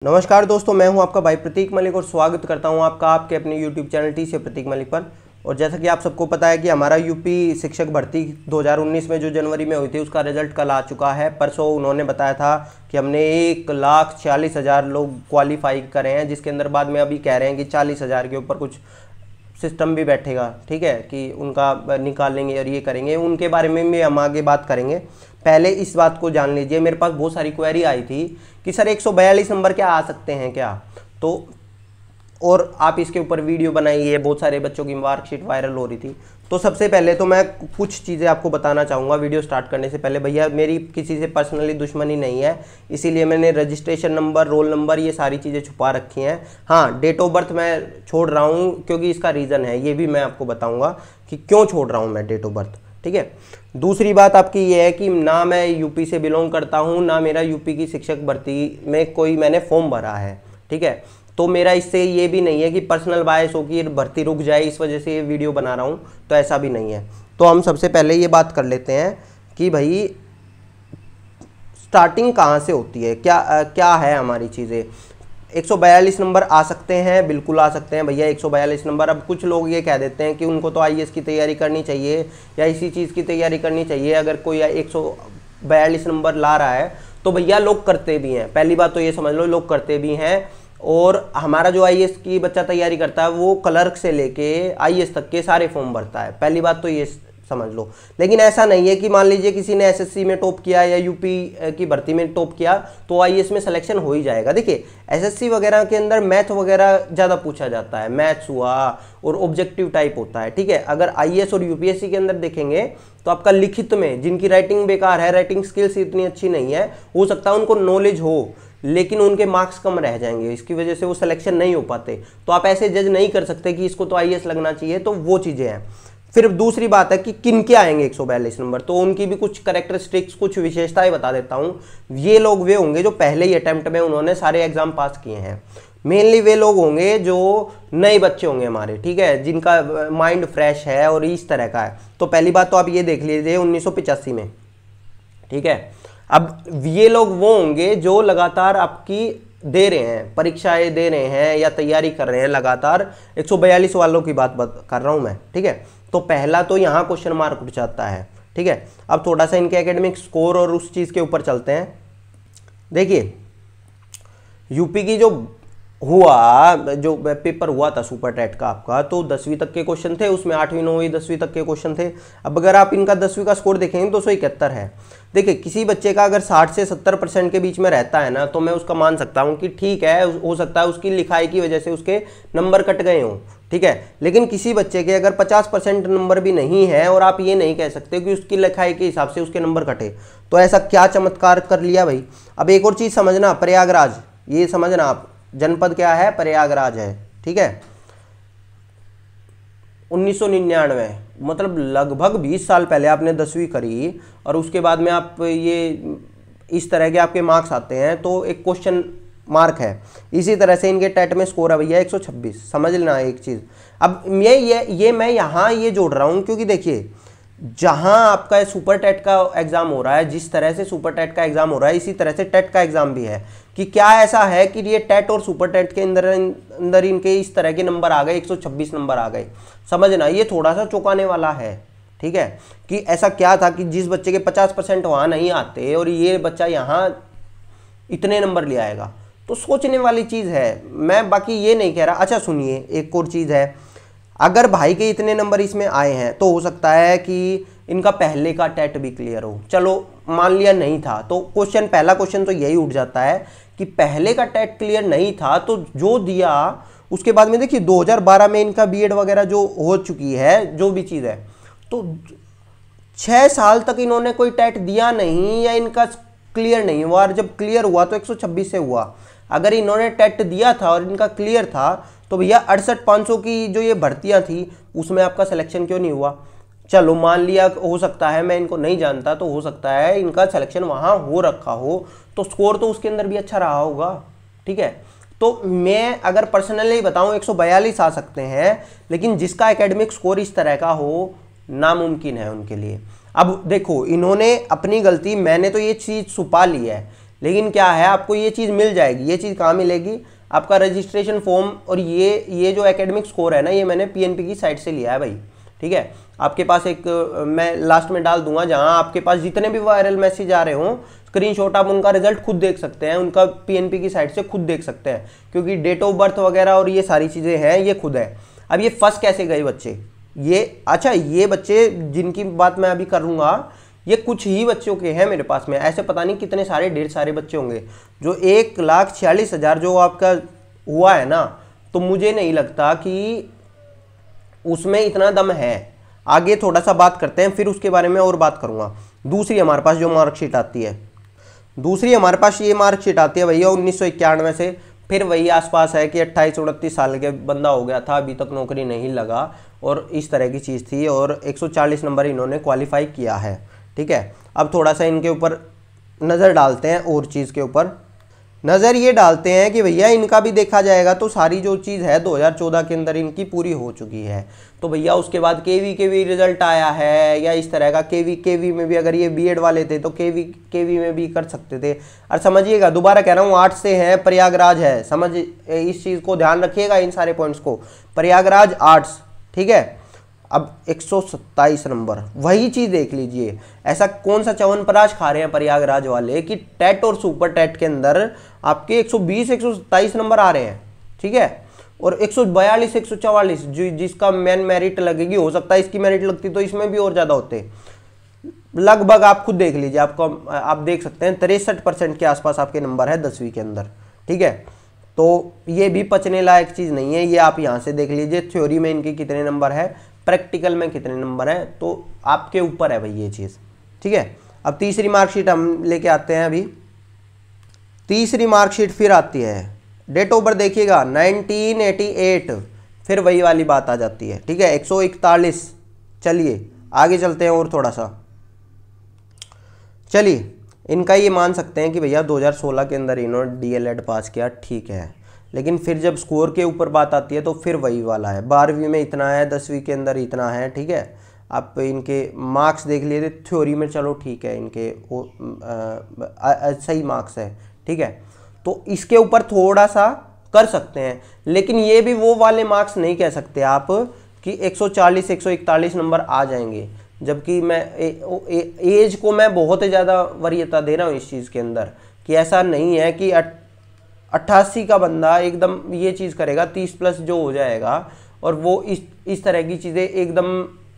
नमस्कार दोस्तों, मैं हूं आपका भाई प्रतीक मलिक और स्वागत करता हूं आपका आपके अपने YouTube चैनल टी से प्रतीक मलिक पर। और जैसा कि आप सबको पता है कि हमारा यूपी शिक्षक भर्ती 2019 में जो जनवरी में हुई थी उसका रिजल्ट कल आ चुका है। परसों उन्होंने बताया था कि हमने 1,40,000 लोग क्वालिफाई करे हैं, जिसके अंदर बाद में अभी कह रहे हैं कि 40,000 के ऊपर कुछ सिस्टम भी बैठेगा। ठीक है, कि उनका निकालेंगे और ये करेंगे, उनके बारे में भी हम आगे बात करेंगे। पहले इस बात को जान लीजिए, मेरे पास बहुत सारी क्वेरी आई थी कि सर 142 नंबर क्या आ सकते हैं क्या, तो और आप इसके ऊपर वीडियो बनाइए, बहुत सारे बच्चों की मार्कशीट वायरल हो रही थी। तो सबसे पहले तो मैं कुछ चीज़ें आपको बताना चाहूँगा वीडियो स्टार्ट करने से पहले। भैया मेरी किसी से पर्सनली दुश्मनी नहीं है, इसीलिए मैंने रजिस्ट्रेशन नंबर, रोल नंबर, ये सारी चीज़ें छुपा रखी हैं। हाँ, डेट ऑफ बर्थ मैं छोड़ रहा हूँ क्योंकि इसका रीज़न है, ये भी मैं आपको बताऊँगा कि क्यों छोड़ रहा हूँ मैं डेट ऑफ बर्थ। ठीक है, दूसरी बात आपकी ये है कि ना मैं यूपी से बिलोंग करता हूँ, ना मेरा यूपी की शिक्षक भर्ती में कोई मैंने फॉर्म भरा है। ठीक है, तो मेरा इससे ये भी नहीं है कि पर्सनल बायस हो कि भर्ती रुक जाए इस वजह से ये वीडियो बना रहा हूँ, तो ऐसा भी नहीं है। तो हम सबसे पहले ये बात कर लेते हैं कि भाई स्टार्टिंग कहाँ से होती है, क्या है हमारी चीज़ें। 142 नंबर आ सकते हैं, बिल्कुल आ सकते हैं भैया 142 नंबर। अब कुछ लोग ये कह देते हैं कि उनको तो आईएएस की तैयारी करनी चाहिए या इसी चीज़ की तैयारी करनी चाहिए। अगर कोई 142 नंबर ला रहा है तो भैया लोग करते भी हैं, पहली बात तो ये समझ लो, लोग करते भी हैं। और हमारा जो आईएएस की बच्चा तैयारी करता है वो क्लर्क से लेके आईएएस तक के सारे फॉर्म भरता है, पहली बात तो ये समझ लो। लेकिन ऐसा नहीं है कि मान लीजिए किसी ने एसएससी में टॉप किया या यूपी की भर्ती में टॉप किया तो आईएएस में सिलेक्शन हो ही जाएगा। देखिए एसएससी वगैरह के अंदर मैथ वगैरह ज़्यादा पूछा जाता है, मैथ्स हुआ और ऑब्जेक्टिव टाइप होता है। ठीक है, अगर आईएएस और यूपीएससी के अंदर देखेंगे तो आपका लिखित में, जिनकी राइटिंग बेकार है, राइटिंग स्किल्स इतनी अच्छी नहीं है, हो सकता है उनको नॉलेज हो लेकिन उनके मार्क्स कम रह जाएंगे, इसकी वजह से वो सिलेक्शन नहीं हो पाते। तो आप ऐसे जज नहीं कर सकते कि इसको तो आईएएस लगना चाहिए, तो वो चीज़ें हैं। फिर दूसरी बात है कि किन के आएंगे 142 नंबर, तो उनकी भी कुछ कैरेक्टरिस्टिक्स, कुछ विशेषताएं बता देता हूँ। ये लोग वे होंगे जो पहले ही अटेम्प्ट में उन्होंने सारे एग्जाम पास किए हैं। मेनली वे लोग होंगे जो नए बच्चे होंगे हमारे, ठीक है, जिनका माइंड फ्रेश है और इस तरह का है। तो पहली बात तो आप ये देख लीजिए 1985 में, ठीक है। अब ये लोग वो होंगे जो लगातार आपकी दे रहे हैं, परीक्षाएं दे रहे हैं या तैयारी कर रहे हैं लगातार। 142 वालों की बात कर रहा हूं मैं, ठीक है। तो पहला तो यहाँ क्वेश्चन मार्क उठ जाता है, ठीक है। अब थोड़ा सा इनके एकेडमिक स्कोर और उस चीज़ के ऊपर चलते हैं। देखिए यूपी की जो पेपर हुआ था सुपर टेट का आपका, तो 10वीं तक के क्वेश्चन थे उसमें, 8वीं 9वीं 10वीं तक के क्वेश्चन थे। अब अगर आप इनका 10वीं का स्कोर देखेंगे 271 है। देखिए किसी बच्चे का अगर 60 से 70% के बीच में रहता है ना, तो मैं उसका मान सकता हूँ कि ठीक है, हो सकता है उसकी लिखाई की वजह से उसके नंबर कट गए हों, ठीक है। लेकिन किसी बच्चे के अगर 50% नंबर भी नहीं है और आप ये नहीं कह सकते कि उसकी लिखाई के हिसाब से उसके नंबर कटे, तो ऐसा क्या चमत्कार कर लिया भाई। अब एक और चीज़ समझना, प्रयागराज, ये समझना आप, जनपद क्या है, प्रयागराज है, ठीक है। 1999 मतलब लगभग 20 साल पहले आपने 10वीं करी और उसके बाद में आप ये इस तरह के आपके मार्क्स आते हैं, तो एक क्वेश्चन मार्क है। इसी तरह से इनके टेट में स्कोर है भैया 126, समझ लेना एक चीज़। अब ये मैं यहाँ ये जोड़ रहा हूँ क्योंकि देखिए जहाँ आपका सुपर टेट का एग्जाम हो रहा है, जिस तरह से सुपर टेट का एग्जाम हो रहा है, इसी तरह से टेट का एग्जाम भी है। कि क्या ऐसा है कि ये टेट और सुपर टेट के अंदर इनके इस तरह के नंबर आ गए, 126 नंबर आ गए। समझना ये थोड़ा सा चौंकाने वाला है, ठीक है। कि ऐसा क्या था कि जिस बच्चे के 50% वहाँ नहीं आते और ये बच्चा यहाँ इतने नंबर ले आएगा, तो सोचने वाली चीज़ है। मैं बाकी ये नहीं कह रहा। अच्छा सुनिए, एक और चीज़ है, अगर भाई के इतने नंबर इसमें आए हैं तो हो सकता है कि इनका पहले का टेट भी क्लियर हो। चलो मान लिया नहीं था, तो पहला क्वेश्चन तो यही उठ जाता है कि पहले का टेट क्लियर नहीं था तो जो दिया उसके बाद में देखिए 2012 में इनका बीएड वगैरह जो हो चुकी है, जो भी चीज़ है, तो 6 साल तक इन्होंने कोई टेट दिया नहीं या इनका क्लियर नहीं हुआ। और जब क्लियर हुआ तो 126 से हुआ। अगर इन्होंने टेट दिया था और इनका क्लियर था तो भैया 68,500 की जो ये भर्तियां थी उसमें आपका सिलेक्शन क्यों नहीं हुआ। चलो मान लिया, हो सकता है, मैं इनको नहीं जानता, तो हो सकता है इनका सिलेक्शन वहाँ हो रखा हो, तो स्कोर तो उसके अंदर भी अच्छा रहा होगा, ठीक है। तो मैं अगर पर्सनली बताऊँ 142 आ सकते हैं, लेकिन जिसका एकेडमिक स्कोर इस तरह का हो नामुमकिन है उनके लिए। अब देखो इन्होंने अपनी गलती, मैंने तो ये चीज़ छुपा ली है लेकिन क्या है, आपको ये चीज़ मिल जाएगी। ये चीज़ कहाँ मिलेगी, आपका रजिस्ट्रेशन फॉर्म। और ये जो एकेडमिक स्कोर है ना, ये मैंने पीएनपी की साइट से लिया है भाई, ठीक है। आपके पास एक मैं लास्ट में डाल दूंगा, जहां आपके पास जितने भी वायरल मैसेज आ रहे हों, स्क्रीनशॉट आप उनका रिजल्ट खुद देख सकते हैं, उनका पीएनपी की साइट से खुद देख सकते हैं, क्योंकि डेट ऑफ बर्थ वगैरह और ये सारी चीज़ें हैं, ये खुद है। अब ये फंस कैसे गए बच्चे, ये अच्छा, ये बच्चे जिनकी बात मैं अभी करूँगा, ये कुछ ही बच्चों के हैं मेरे पास में, ऐसे पता नहीं कितने सारे ढेर सारे बच्चे होंगे। जो 1,46,000 जो आपका हुआ है ना, तो मुझे नहीं लगता कि उसमें इतना दम है। आगे थोड़ा सा बात करते हैं, फिर उसके बारे में और बात करूंगा। दूसरी हमारे पास जो मार्कशीट आती है, दूसरी हमारे पास ये मार्कशीट आती है भैया 1991 से। फिर वही आसपास है कि 28-29 साल के बंदा हो गया था, अभी तक नौकरी नहीं लगा, और इस तरह की चीज़ थी, और 140 नंबर इन्होंने क्वालिफाई किया है, ठीक है। अब थोड़ा सा इनके ऊपर नज़र डालते हैं, और चीज़ के ऊपर नज़र ये डालते हैं कि भैया इनका भी देखा जाएगा तो सारी जो चीज़ है 2014 के अंदर इनकी पूरी हो चुकी है। तो भैया उसके बाद केवी रिजल्ट आया है, या इस तरह का केवी में भी, अगर ये बीएड वाले थे तो केवी में भी कर सकते थे। और समझिएगा, दोबारा कह रहा हूँ, आर्ट्स से है, प्रयागराज है, समझ इस चीज़ को ध्यान रखिएगा, इन सारे पॉइंट्स को। प्रयागराज आर्ट्स, ठीक है। अब 127 नंबर, वही चीज़ देख लीजिए, ऐसा कौन सा च्यवनप्राश खा रहे हैं प्रयागराज वाले कि टेट और सुपर टेट के अंदर आपके 120-127 नंबर आ रहे हैं, ठीक है। और 142-144 जिसका मेन मेरिट लगेगी, हो सकता है इसकी मेरिट लगती तो इसमें भी और ज़्यादा होते, लगभग आप खुद देख लीजिए, आपको आप देख सकते हैं 63% के आसपास आपके नंबर है 10वीं के अंदर, ठीक है। तो ये भी पचने लायक चीज़ नहीं है, ये आप यहाँ से देख लीजिए, थ्योरी में इनके कितने नंबर है, प्रैक्टिकल में कितने नंबर हैं, तो आपके ऊपर है भाई ये चीज़, ठीक है। अब तीसरी मार्कशीट हम लेके आते हैं। अभी तीसरी मार्कशीट फिर आती है, डेट ऑफ बर्थ देखिएगा 1988, फिर वही वाली बात आ जाती है, ठीक है, 141। चलिए आगे चलते हैं और थोड़ा सा, चलिए इनका ये मान सकते हैं कि भैया 2016 के अंदर इन्होंने डीएलएड पास किया, ठीक है। लेकिन फिर जब स्कोर के ऊपर बात आती है तो फिर वही वाला है, 12वीं में इतना है, 10वीं के अंदर इतना है, ठीक है। आप इनके मार्क्स देख लिए, थ्योरी में चलो ठीक है, इनके सही मार्क्स है, ठीक है। तो इसके ऊपर थोड़ा सा कर सकते हैं, लेकिन ये भी वो वाले मार्क्स नहीं कह सकते आप कि 140-141 नंबर आ जाएंगे, जबकि मैं एज को मैं बहुत ज़्यादा वरीयता दे रहा हूँ इस चीज़ के अंदर, कि ऐसा नहीं है कि 88 का बंदा एकदम ये चीज़ करेगा, 30+ जो हो जाएगा, और वो इस तरह की चीज़ें एकदम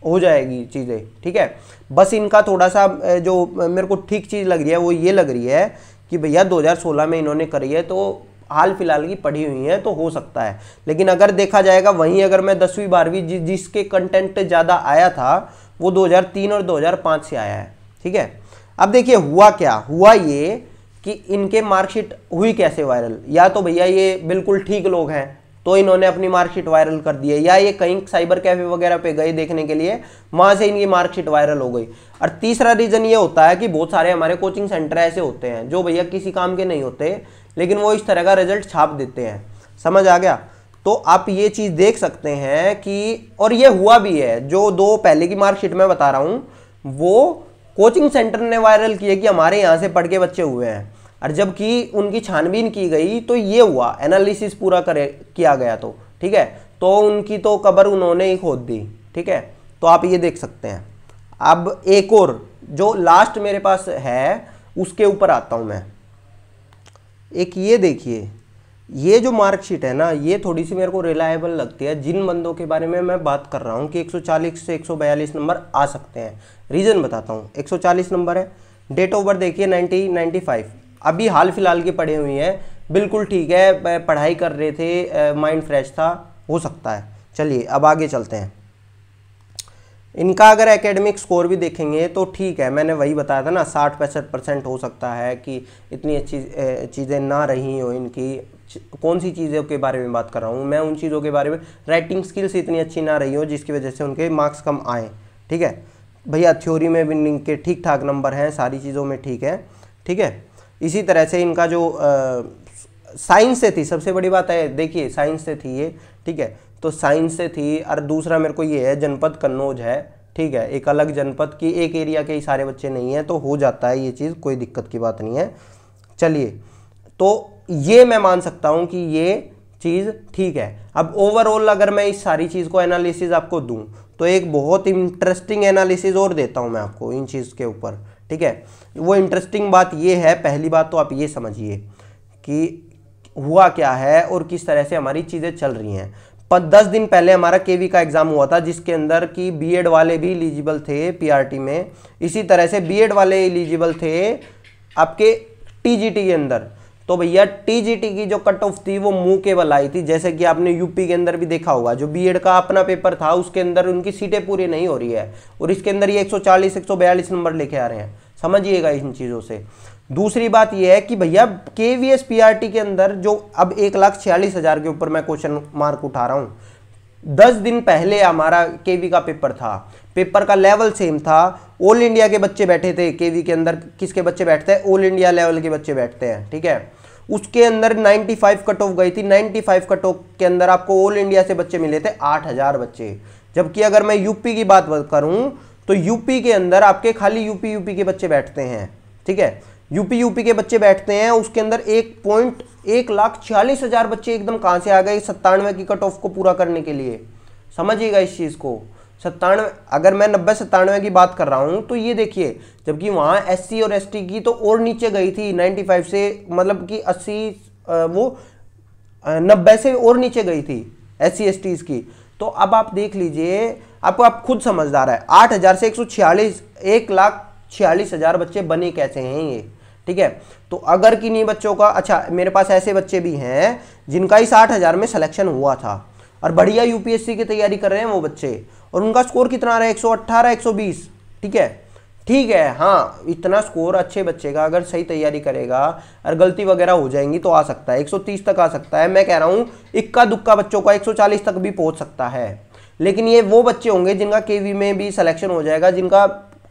हो जाएगी चीज़ें, ठीक है। बस इनका थोड़ा सा जो मेरे को ठीक चीज़ लग रही है वो ये लग रही है कि भैया 2016 में इन्होंने करी है, तो हाल फिलहाल की पढ़ी हुई है, तो हो सकता है। लेकिन अगर देखा जाएगा, वहीं अगर मैं 10वीं 12वीं जिसके कंटेंट ज़्यादा आया था वो 2003 और 2005 से आया है, ठीक है। अब देखिए हुआ क्या, हुआ ये कि इनके मार्कशीट हुई कैसे वायरल, या तो भैया ये बिल्कुल ठीक लोग हैं तो इन्होंने अपनी मार्कशीट वायरल कर दी है, या ये कहीं साइबर कैफे वगैरह पे गए देखने के लिए, वहां से इनकी मार्कशीट वायरल हो गई। और तीसरा रीजन ये होता है कि बहुत सारे हमारे कोचिंग सेंटर ऐसे होते हैं जो भैया किसी काम के नहीं होते, लेकिन वो इस तरह का रिजल्ट छाप देते हैं, समझ आ गया। तो आप ये चीज़ देख सकते हैं कि, और ये हुआ भी है, जो 2 पहले की मार्कशीट में बता रहा हूँ वो कोचिंग सेंटर ने वायरल किए कि हमारे यहाँ से पढ़ के बच्चे हुए हैं, और जबकि उनकी छानबीन की गई तो ये हुआ, एनालिसिस पूरा किया गया, तो ठीक है, तो उनकी तो कब्र उन्होंने ही खोद दी, ठीक है। तो आप ये देख सकते हैं। अब एक और जो लास्ट मेरे पास है उसके ऊपर आता हूं मैं, एक ये देखिए, ये जो मार्कशीट है ना, ये थोड़ी सी मेरे को रिलायबल लगती है जिन बंदों के बारे में मैं बात कर रहा हूँ कि 140 से 142 नंबर आ सकते हैं। रीज़न बताता हूँ, 140 नंबर है, डेट ऑफ बर्थ देखिए 1995, अभी हाल फिलहाल की पढ़ी हुई है, बिल्कुल ठीक है, पढ़ाई कर रहे थे, माइंड फ्रेश था, हो सकता है। चलिए अब आगे चलते हैं। इनका अगर एकेडमिक स्कोर भी देखेंगे तो ठीक है, मैंने वही बताया था ना, 60-65% हो सकता है कि इतनी अच्छी चीज़ें ना रही हो इनकी। कौन सी चीज़ों के बारे में बात कर रहा हूँ मैं, उन चीज़ों के बारे में, राइटिंग स्किल्स इतनी अच्छी ना रही हो जिसकी वजह से उनके मार्क्स कम आए, ठीक है भैया। थ्योरी में भी इनके ठीक ठाक नंबर हैं, सारी चीज़ों में ठीक है, ठीक है। इसी तरह से इनका जो साइंस से थी, सबसे बड़ी बात है देखिए, साइंस से थी ये, ठीक है, तो साइंस से थी। और दूसरा मेरे को ये है, जनपद कन्नौज है, ठीक है, एक अलग जनपद की, एक एरिया के ही सारे बच्चे नहीं हैं, तो हो जाता है ये चीज़, कोई दिक्कत की बात नहीं है। चलिए, तो ये मैं मान सकता हूं कि ये चीज़ ठीक है। अब ओवरऑल अगर मैं इस सारी चीज़ को एनालिसिस आपको दूं तो एक बहुत इंटरेस्टिंग एनालिसिस और देता हूं मैं आपको इन चीज़ के ऊपर, ठीक है। वो इंटरेस्टिंग बात ये है, पहली बात तो आप ये समझिए कि हुआ क्या है और किस तरह से हमारी चीज़ें चल रही हैं। 10 दिन पहले हमारा केवी का एग्ज़ाम हुआ था जिसके अंदर कि बीएड वाले भी एलिजिबल थे पीआरटी में, इसी तरह से बीएड वाले एलिजिबल थे आपके टीजीटी के अंदर। तो भैया टीजीटी की जो कट ऑफ थी वो मुंह के बल आई थी, जैसे कि आपने यूपी के अंदर भी देखा होगा, जो बीएड का अपना पेपर था उसके अंदर उनकी सीटें पूरी नहीं हो रही है और इसके अंदर ये 140 142 नंबर लेके आ रहे हैं। समझिएगा इन चीज़ों से। दूसरी बात यह है कि भैया केवीएस पीआरटी के अंदर जो अब 1,46,000 के ऊपर मैं क्वेश्चन मार्क उठा रहा हूँ, 10 दिन पहले हमारा केवी का पेपर था, पेपर का लेवल सेम था, ऑल इंडिया के बच्चे बैठे थे केवी के अंदर। किसके बच्चे बैठते हैं? ऑल इंडिया लेवल के बच्चे बैठते हैं, ठीक है। उसके अंदर 95 कट ऑफ गई थी। 95 कट ऑफ के अंदर आपको ऑल इंडिया से बच्चे मिले थे 8,000 बच्चे। जबकि अगर मैं यूपी की बात करूं तो यूपी के अंदर आपके खाली यूपी के बच्चे बैठते हैं, ठीक है। यूपी के बच्चे बैठते हैं, उसके अंदर 1,46,000 बच्चे एकदम कहां से आ गए 97 की कट ऑफ को पूरा करने के लिए। समझिएगा इस चीज को। 97, अगर मैं 90-97 की बात कर रहा हूं तो ये देखिए, जबकि वहां एससी और एसटी की तो और नीचे गई थी 95 से, मतलब कि 80 वो 90 से और नीचे गई थी एससी एसटी की। तो अब आप देख लीजिए, आपको आप खुद समझदार है, 8,000 से 1,46,000 बच्चे बने कैसे हैं ये, ठीक है। तो अगर किन्हीं बच्चों का, अच्छा मेरे पास ऐसे बच्चे भी हैं जिनका इस 8,000 में सिलेक्शन हुआ था और बढ़िया यूपीएससी की तैयारी कर रहे हैं वो बच्चे, और उनका स्कोर कितना आ रहा है? 118 120, ठीक है। ठीक है, हाँ, इतना स्कोर अच्छे बच्चे का अगर सही तैयारी करेगा और गलती वगैरह हो जाएंगी तो आ सकता है 130 तक आ सकता है। मैं कह रहा हूँ इक्का दुक्का बच्चों का 140 तक भी पहुंच सकता है। लेकिन ये वो बच्चे होंगे जिनका केवी में भी सिलेक्शन हो जाएगा, जिनका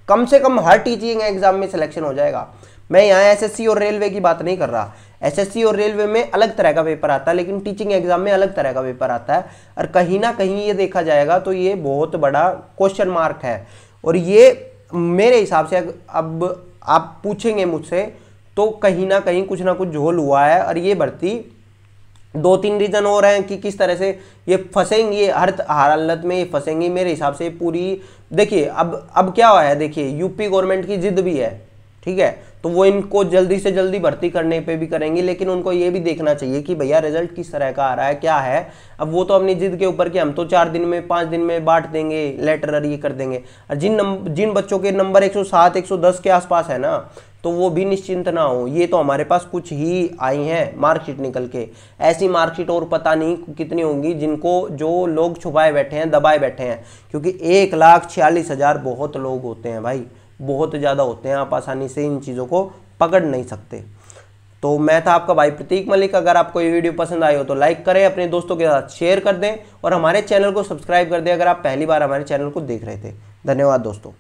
कम से कम हर टीचिंग एग्जाम में सिलेक्शन हो जाएगा। मैं यहाँ एसएससी और रेलवे की बात नहीं कर रहा। एसएससी और रेलवे में अलग तरह का पेपर आता है, लेकिन टीचिंग एग्जाम में अलग तरह का पेपर आता है, और कहीं ना कहीं ये देखा जाएगा तो ये बहुत बड़ा क्वेश्चन मार्क है। और ये मेरे हिसाब से अब आप पूछेंगे मुझसे तो कहीं ना कहीं कुछ ना कुछ झोल हुआ है, और ये भर्ती 2-3 रीजन और हैं कि किस तरह से ये फंसेंगी, हर हालत में ये फंसेंगी मेरे हिसाब से पूरी। देखिए अब क्या हुआ है, देखिए यूपी गवर्नमेंट की जिद भी है, ठीक है, तो वो इनको जल्दी से जल्दी भर्ती करने पे भी करेंगी, लेकिन उनको ये भी देखना चाहिए कि भैया रिजल्ट किस तरह का आ रहा है, क्या है। अब वो तो अपनी जिद के ऊपर कि हम तो 4 दिन में 5 दिन में बांट देंगे लेटर और ये कर देंगे, और जिन बच्चों के नंबर 107 110 के आसपास है ना, तो वो भी निश्चिंत ना हो। ये तो हमारे पास कुछ ही आई हैं मार्कशीट निकल के, ऐसी मार्कशीट और पता नहीं कितनी होंगी जिनको जो लोग छुपाए बैठे हैं, दबाए बैठे हैं, क्योंकि 1,46,000 बहुत लोग होते हैं भाई, बहुत ज़्यादा होते हैं। आप आसानी से इन चीज़ों को पकड़ नहीं सकते। तो मैं था आपका भाई प्रतीक मलिक। अगर आपको ये वीडियो पसंद आई हो तो लाइक करें, अपने दोस्तों के साथ शेयर कर दें और हमारे चैनल को सब्सक्राइब कर दें अगर आप पहली बार हमारे चैनल को देख रहे थे। धन्यवाद दोस्तों।